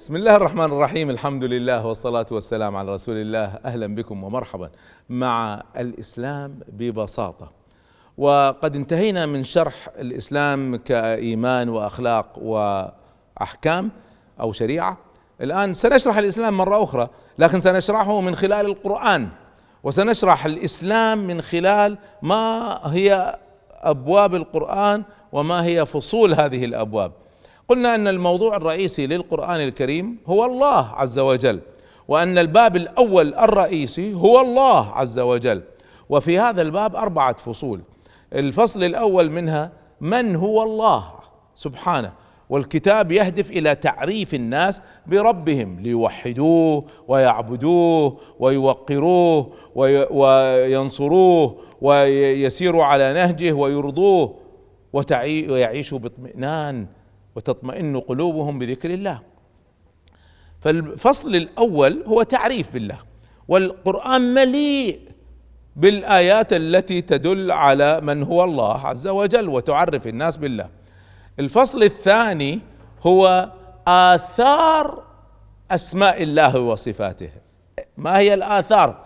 بسم الله الرحمن الرحيم. الحمد لله والصلاة والسلام على رسول الله. أهلا بكم ومرحبا مع الإسلام ببساطة. وقد انتهينا من شرح الإسلام كإيمان وأخلاق وأحكام أو شريعة. الآن سنشرح الإسلام مرة أخرى، لكن سنشرحه من خلال القرآن، وسنشرح الإسلام من خلال ما هي أبواب القرآن وما هي فصول هذه الأبواب. قلنا أن الموضوع الرئيسي للقرآن الكريم هو الله عز وجل، وأن الباب الأول الرئيسي هو الله عز وجل، وفي هذا الباب 4 فصول. الفصل الأول منها من هو الله سبحانه، والكتاب يهدف إلى تعريف الناس بربهم ليوحدوه ويعبدوه ويوقروه وينصروه ويسيروا على نهجه ويرضوه ويعيشوا باطمئنان وتطمئن قلوبهم بذكر الله. فالفصل الأول هو تعريف بالله، والقرآن مليء بالآيات التي تدل على من هو الله عز وجل وتعرف الناس بالله. الفصل الثاني هو آثار أسماء الله وصفاته. ما هي الآثار؟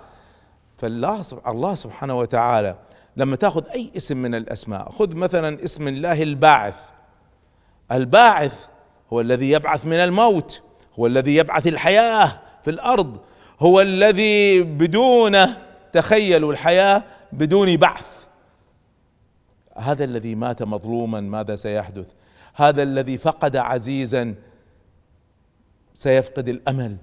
فالله سبحانه وتعالى لما تأخذ أي اسم من الأسماء، خذ مثلا اسم الله الباعث. الباعث هو الذي يبعث من الموت، هو الذي يبعث الحياة في الأرض، هو الذي بدونه تخيلوا الحياة بدون بعث. هذا الذي مات مظلوما ماذا سيحدث؟ هذا الذي فقد عزيزا سيفقد الأمل.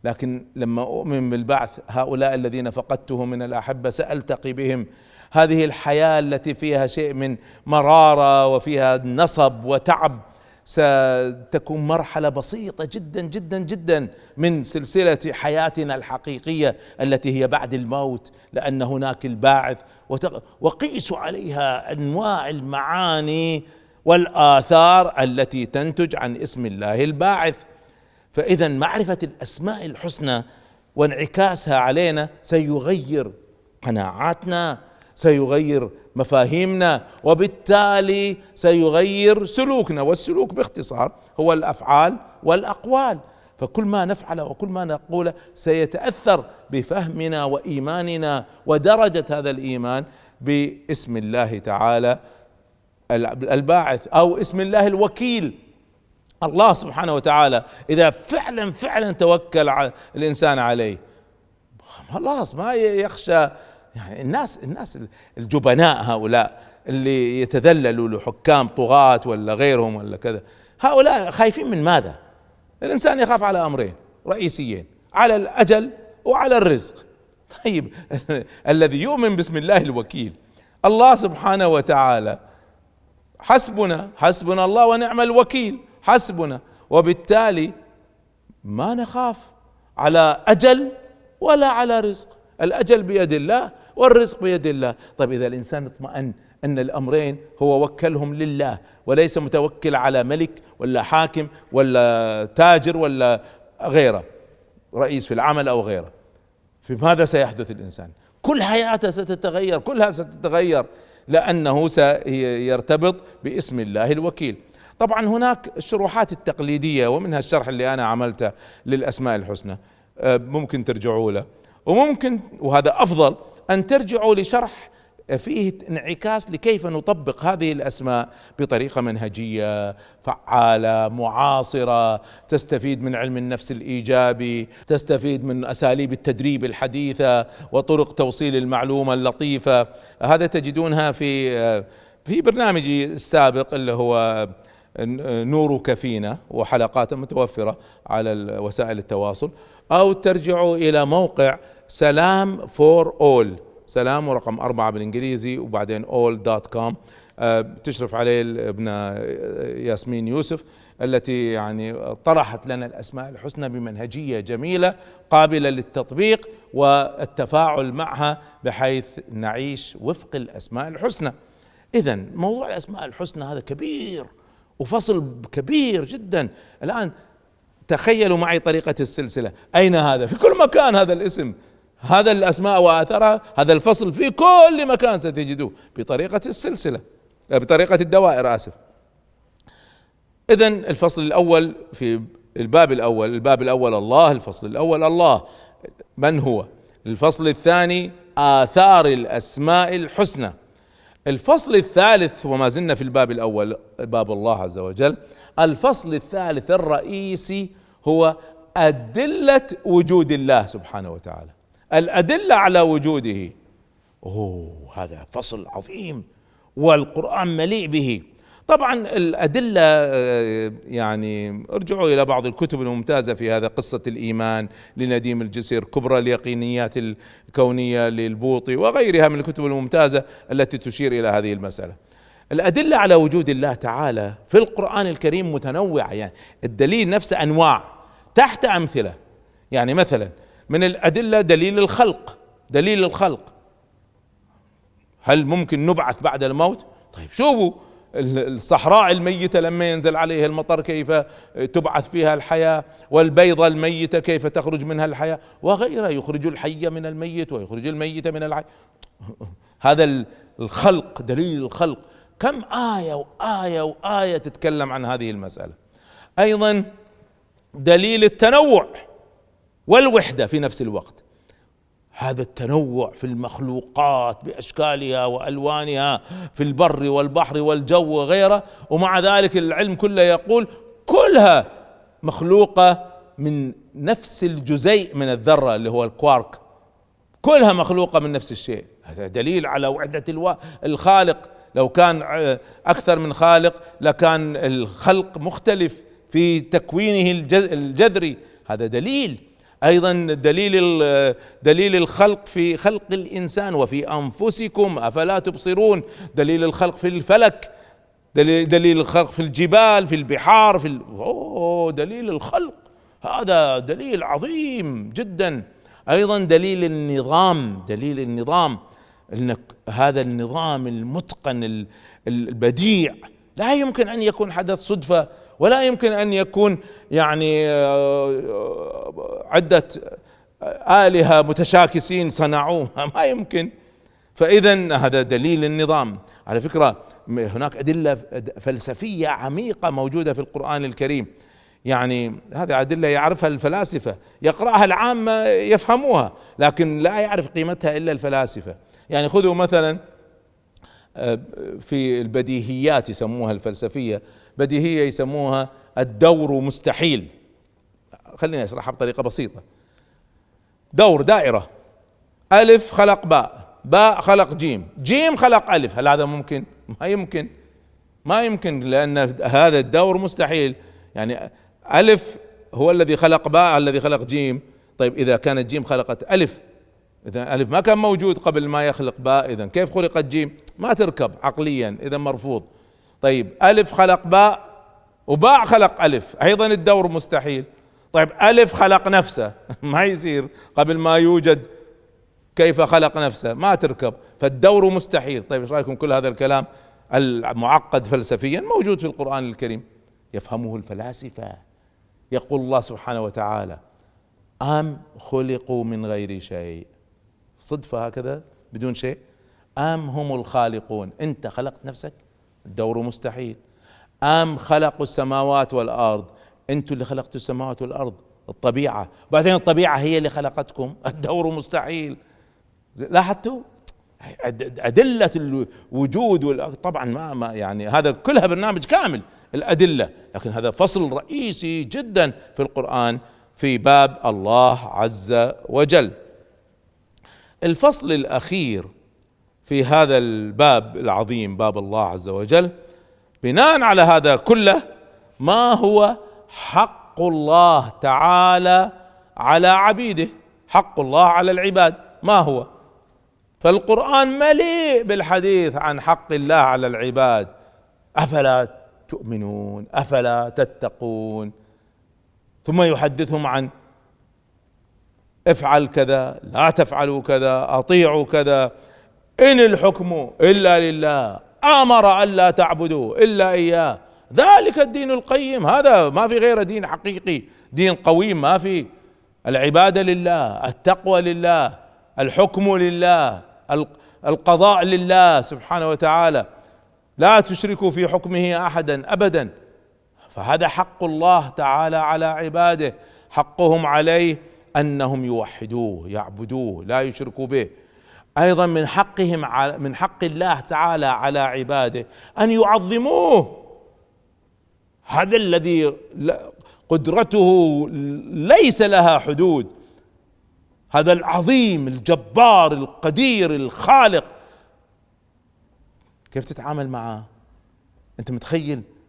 لكن لما أؤمن بالبعث، هؤلاء الذين فقدته من الأحبة سألتقي بهم. هذه الحياة التي فيها شيء من مرارة وفيها نصب وتعب ستكون مرحلة بسيطة جدا جدا جدا من سلسلة حياتنا الحقيقية التي هي بعد الموت، لأن هناك الباعث. وقيسوا عليها أنواع المعاني والآثار التي تنتج عن اسم الله الباعث. فإذا معرفة الأسماء الحسنى وانعكاسها علينا سيغير قناعاتنا، سيغير مفاهيمنا، وبالتالي سيغير سلوكنا. والسلوك باختصار هو الأفعال والأقوال. فكل ما نفعله وكل ما نقوله سيتأثر بفهمنا وإيماننا ودرجة هذا الإيمان باسم الله تعالى الباعث، أو اسم الله الوكيل. الله سبحانه وتعالى إذا فعلا توكل الإنسان عليه خلاص ما يخشى. يعني الناس الجبناء هؤلاء اللي يتذللوا لحكام طغاة ولا غيرهم ولا كذا، هؤلاء خايفين من ماذا؟ الإنسان يخاف على أمرين رئيسيين، على الأجل وعلى الرزق. طيب الذي يؤمن باسم الله الوكيل، الله سبحانه وتعالى حسبنا الله ونعم الوكيل، حسبنا، وبالتالي ما نخاف على أجل ولا على رزق. الأجل بيد الله والرزق بيد الله. طيب إذا الإنسان اطمأن أن الأمرين هو وكلهم لله وليس متوكل على ملك ولا حاكم ولا تاجر ولا غيره، رئيس في العمل أو غيره، في ماذا سيحدث الإنسان؟ كل حياته ستتغير، كلها ستتغير، لأنه سيرتبط باسم الله الوكيل. طبعا هناك الشروحات التقليدية، ومنها الشرح اللي أنا عملته للأسماء الحسنى، ممكن ترجعوا له، وممكن وهذا أفضل أن ترجعوا لشرح فيه انعكاس لكيف نطبق هذه الأسماء بطريقة منهجية فعالة معاصرة، تستفيد من علم النفس الإيجابي، تستفيد من أساليب التدريب الحديثة وطرق توصيل المعلومة اللطيفة. هذا تجدونها في برنامجي السابق اللي هو نورك فينا، وحلقات متوفرة على وسائل التواصل، أو ترجعوا إلى موقع سلام فور أول، سلام ورقم 4 بالإنجليزي وبعدين all.com، تشرف عليه ابن ياسمين يوسف، التي يعني طرحت لنا الأسماء الحسنى بمنهجية جميلة قابلة للتطبيق والتفاعل معها بحيث نعيش وفق الأسماء الحسنى. إذن موضوع الأسماء الحسنى هذا كبير وفصل كبير جدا. الآن تخيلوا معي طريقة السلسلة، أين هذا؟ في كل مكان هذا الاسم، هذا الأسماء وآثارها، هذا الفصل في كل مكان ستجدوه بطريقة السلسلة، بطريقة الدوائر، آسف. إذن الفصل الأول في الباب الأول الله، الفصل الأول الله من هو، الفصل الثاني آثار الأسماء الحسنى، الفصل الثالث وما زلنا في الباب الأول باب الله عز وجل، الفصل الثالث الرئيسي هو أدلة وجود الله سبحانه وتعالى، الأدلة على وجوده. هذا فصل عظيم والقرآن مليء به. طبعا الأدلة يعني ارجعوا إلى بعض الكتب الممتازة في هذا، قصة الإيمان لنديم الجسر، كبرى اليقينيات الكونية للبوطي، وغيرها من الكتب الممتازة التي تشير إلى هذه المسألة. الأدلة على وجود الله تعالى في القرآن الكريم متنوعة، يعني الدليل نفسه أنواع تحت أمثلة. يعني مثلا من الأدلة دليل الخلق، دليل الخلق، هل ممكن نبعث بعد الموت؟ طيب شوفوا الصحراء الميتة لما ينزل عليها المطر كيف تبعث فيها الحياة، والبيضة الميتة كيف تخرج منها الحياة، وغيرها، يخرج الحي من الميت ويخرج الميت من الحي. هذا الخلق، دليل الخلق، كم آية وآية وآية تتكلم عن هذه المسألة. أيضا دليل التنوع والوحدة في نفس الوقت، هذا التنوع في المخلوقات بأشكالها وألوانها في البر والبحر والجو وغيره، ومع ذلك العلم كله يقول كلها مخلوقة من نفس الجزيء من الذرة اللي هو الكوارك، كلها مخلوقة من نفس الشيء. هذا دليل على وحدة الخالق. لو كان أكثر من خالق لكان الخلق مختلف في تكوينه الجذري، هذا دليل. أيضا دليل الخلق في خلق الإنسان وفي أنفسكم أفلا تبصرون، دليل الخلق في الفلك، دليل الخلق في الجبال، في البحار، دليل الخلق، هذا دليل عظيم جدا. أيضا دليل النظام، دليل النظام، إن هذا النظام المتقن البديع لا يمكن أن يكون حدث صدفة، ولا يمكن أن يكون يعني عدة آلهة متشاكسين صنعوه، ما يمكن. فإذا هذا دليل النظام. على فكرة هناك أدلة فلسفية عميقة موجودة في القرآن الكريم، يعني هذه أدلة يعرفها الفلاسفة، يقرأها العامة يفهموها، لكن لا يعرف قيمتها إلا الفلاسفة. يعني خذوا مثلا في البديهيات يسموها الفلسفية، بديهية يسموها الدور مستحيل. خليني أشرحها بطريقة بسيطة. دائرة، ألف خلق باء، باء خلق جيم، جيم خلق ألف، هل هذا ممكن؟ ما يمكن، ما يمكن، لأن هذا الدور مستحيل. يعني ألف هو الذي خلق باء الذي خلق جيم، طيب إذا كانت جيم خلقت ألف، إذا ألف ما كان موجود قبل ما يخلق باء، إذا كيف خلقت جيم؟ ما تركب عقليا، إذا مرفوض. طيب ألف خلق باء وباء خلق ألف، أيضا الدور مستحيل. طيب ألف خلق نفسه ما يصير قبل ما يوجد، كيف خلق نفسه؟ ما تركب، فالدور مستحيل. طيب ايش رايكم كل هذا الكلام المعقد فلسفيا موجود في القرآن الكريم، يفهمه الفلاسفة. يقول الله سبحانه وتعالى: أم خلقوا من غير شيء، صدفة هكذا بدون شيء، أم هم الخالقون، أنت خلقت نفسك، الدور مستحيل. أم خلقوا السماوات والأرض، أنتوا اللي خلقتوا السماوات والأرض، الطبيعة، بعدين الطبيعة هي اللي خلقتكم، الدور مستحيل. لاحظتوا أدلة الوجود طبعا ما يعني هذا كلها برنامج كامل الأدلة، لكن هذا فصل رئيسي جدا في القرآن في باب الله عز وجل. الفصل الأخير في هذا الباب العظيم باب الله عز وجل، بناء على هذا كله، ما هو حق الله تعالى على عبيده، حق الله على العباد ما هو؟ فالقرآن مليء بالحديث عن حق الله على العباد. أفلا تؤمنون، أفلا تتقون، ثم يحدثهم عن افعل كذا، لا تفعلوا كذا، أطيعوا كذا، إن الحكم إلا لله، أمر ألا تعبدوا إلا إياه، ذلك الدين القيم. هذا ما في غير دين حقيقي، دين قويم، ما في. العبادة لله، التقوى لله، الحكم لله، القضاء لله سبحانه وتعالى، لا تشركوا في حكمه أحدا أبدا. فهذا حق الله تعالى على عباده، حقهم عليه انهم يوحدوه يعبدوه لا يشركوا به. ايضا من حق الله تعالى على عباده ان يعظموه، هذا الذي قدرته ليس لها حدود، هذا العظيم الجبار القدير الخالق، كيف تتعامل معه؟ انت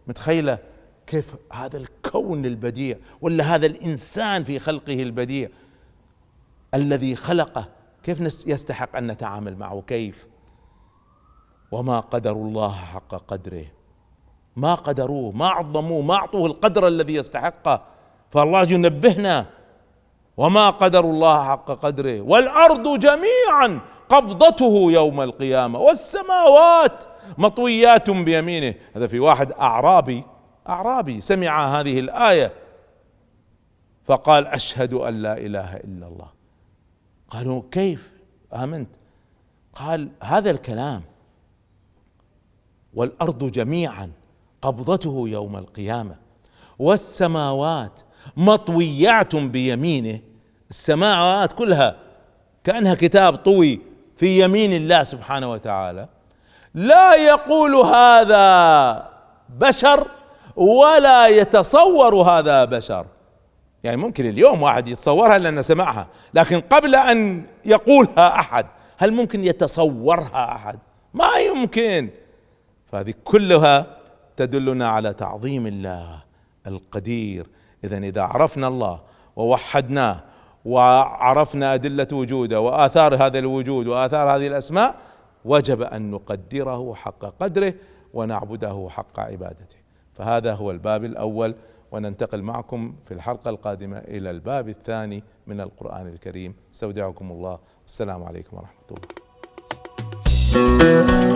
متخيله كيف هذا الكون البديع، ولا هذا الانسان في خلقه البديع الذي خلقه، كيف يستحق ان نتعامل معه؟ كيف؟ وما قدروا الله حق قدره، ما قدروه، ما عظموه، ما اعطوه القدر الذي يستحقه. فالله ينبهنا: وما قدروا الله حق قدره والارض جميعا قبضته يوم القيامه والسماوات مطويات بيمينه. هذا في واحد اعرابي سمع هذه الايه فقال: اشهد ان لا اله الا الله. قالوا: كيف امنت؟ قال: هذا الكلام والارض جميعا قبضته يوم القيامه والسماوات مطويات بيمينه، السماوات كلها كأنها كتاب طوي في يمين الله سبحانه وتعالى، لا يقول هذا بشر ولا يتصور هذا بشر. يعني ممكن اليوم واحد يتصورها لأنه سمعها، لكن قبل أن يقولها أحد هل ممكن يتصورها أحد؟ ما يمكن. فهذه كلها تدلنا على تعظيم الله القدير. إذا عرفنا الله ووحدناه وعرفنا أدلة وجوده وآثار هذا الوجود وآثار هذه الأسماء، وجب أن نقدره حق قدره ونعبده حق عبادته. فهذا هو الباب الأول، وننتقل معكم في الحلقة القادمة إلى الباب الثاني من القرآن الكريم. استودعكم الله، السلام عليكم ورحمة الله.